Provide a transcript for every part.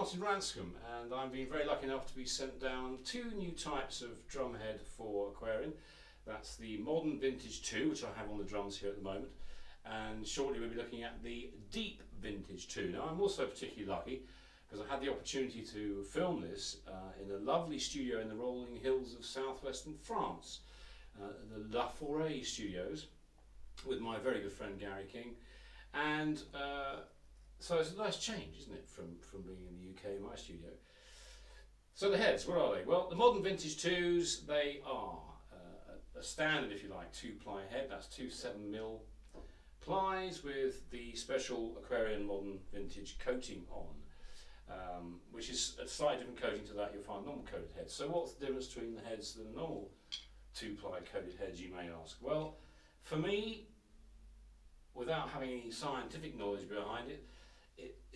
Martin Ranscombe, and I've been very lucky enough to be sent down two new types of drum head for Aquarian. That's the Modern Vintage 2, which I have on the drums here at the moment, and shortly we'll be looking at the Deep Vintage 2. Now I'm also particularly lucky because I had the opportunity to film this in a lovely studio in the rolling hills of southwestern France, the La Forêt Studios, with my very good friend Gary King. And so it's a nice change, isn't it, from being in the UK in my studio. So the heads, what are they? Well, the Modern Vintage 2s, they are a standard, if you like, 2-ply head. That's two 7mm plies with the special Aquarian Modern Vintage coating on, which is a slightly different coating to that you'll find normal coated heads. So what's the difference between the heads and the normal 2-ply coated heads, you may ask? Well, for me, without having any scientific knowledge behind it,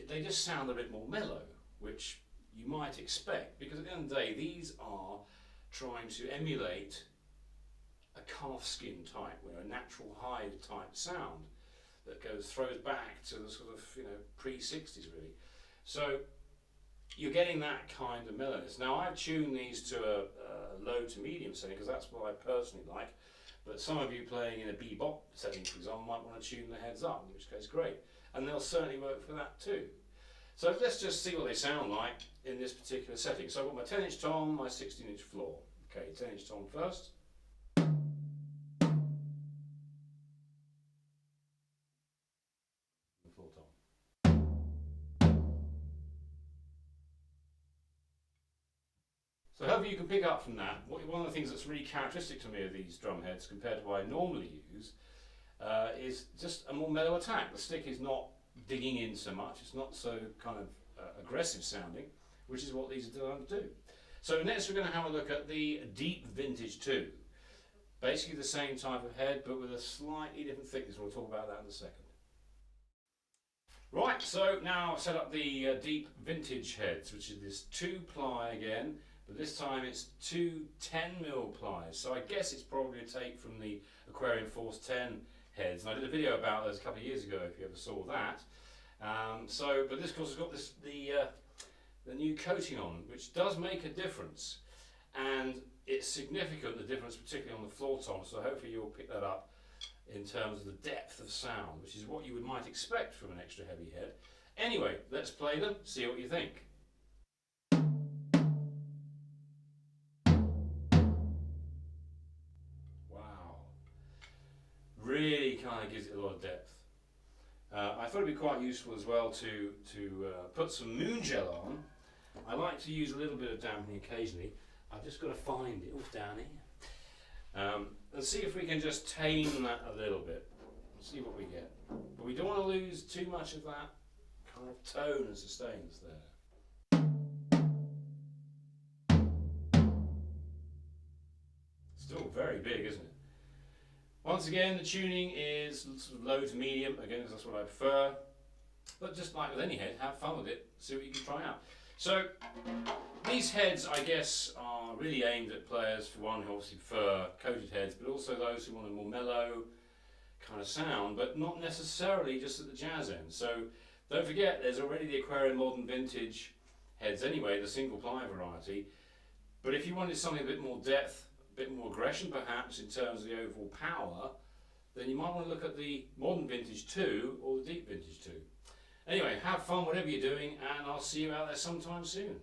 they just sound a bit more mellow, which you might expect, because at the end of the day these are trying to emulate a calfskin type, a natural hide type sound that throws back to the sort of pre-60s really. So you're getting that kind of mellowness. Now I've tuned these to a low to medium setting because that's what I personally like. But some of you playing in a bebop setting, for example, might want to tune the heads up, in which case great. And they'll certainly work for that too. So let's just see what they sound like in this particular setting. So I've got my 10-inch tom, my 16-inch floor. Okay, 10-inch tom first. The floor tom. So hopefully you can pick up from that, one of the things that's really characteristic to me of these drum heads compared to what I normally use is just a more mellow attack. The stick is not digging in so much, it's not so kind of aggressive sounding, which is what these are designed to do. So next we're going to have a look at the Deep Vintage 2. Basically the same type of head but with a slightly different thickness. We'll talk about that in a second. Right, so now I've set up the Deep Vintage heads, which is this 2-ply again, but this time it's two 10mm plies. So I guess it's probably a take from the Aquarian Force 10 heads, and I did a video about those a couple of years ago if you ever saw that. But this course has got the new coating on, which does make a difference, and it's significant, the difference, particularly on the floor tom, so hopefully you'll pick that up in terms of the depth of sound, which is what you might expect from an extra heavy head. Anyway, let's play them, see what you think. Wow, really kind of gives it a lot of depth. I thought it'd be quite useful as well to put some moon gel on. I like to use a little bit of dampening occasionally. I've just got to find it. It's down here. And see if we can just tame that a little bit. See what we get. But we don't want to lose too much of that kind of tone and sustain that's there. Still very big, isn't it? Once again, the tuning is sort of low to medium, again because that's what I prefer. But just like with any head, have fun with it, see what you can try out. So these heads, I guess, are really aimed at players, for one, who obviously prefer coated heads, but also those who want a more mellow kind of sound, but not necessarily just at the jazz end. So don't forget, there's already the Aquarian Modern Vintage heads anyway, the single ply variety. But if you wanted something a bit more depth, a bit more aggression perhaps in terms of the overall power, then you might want to look at the Modern Vintage 2 or the Deep Vintage 2. Anyway, have fun whatever you're doing, and I'll see you out there sometime soon.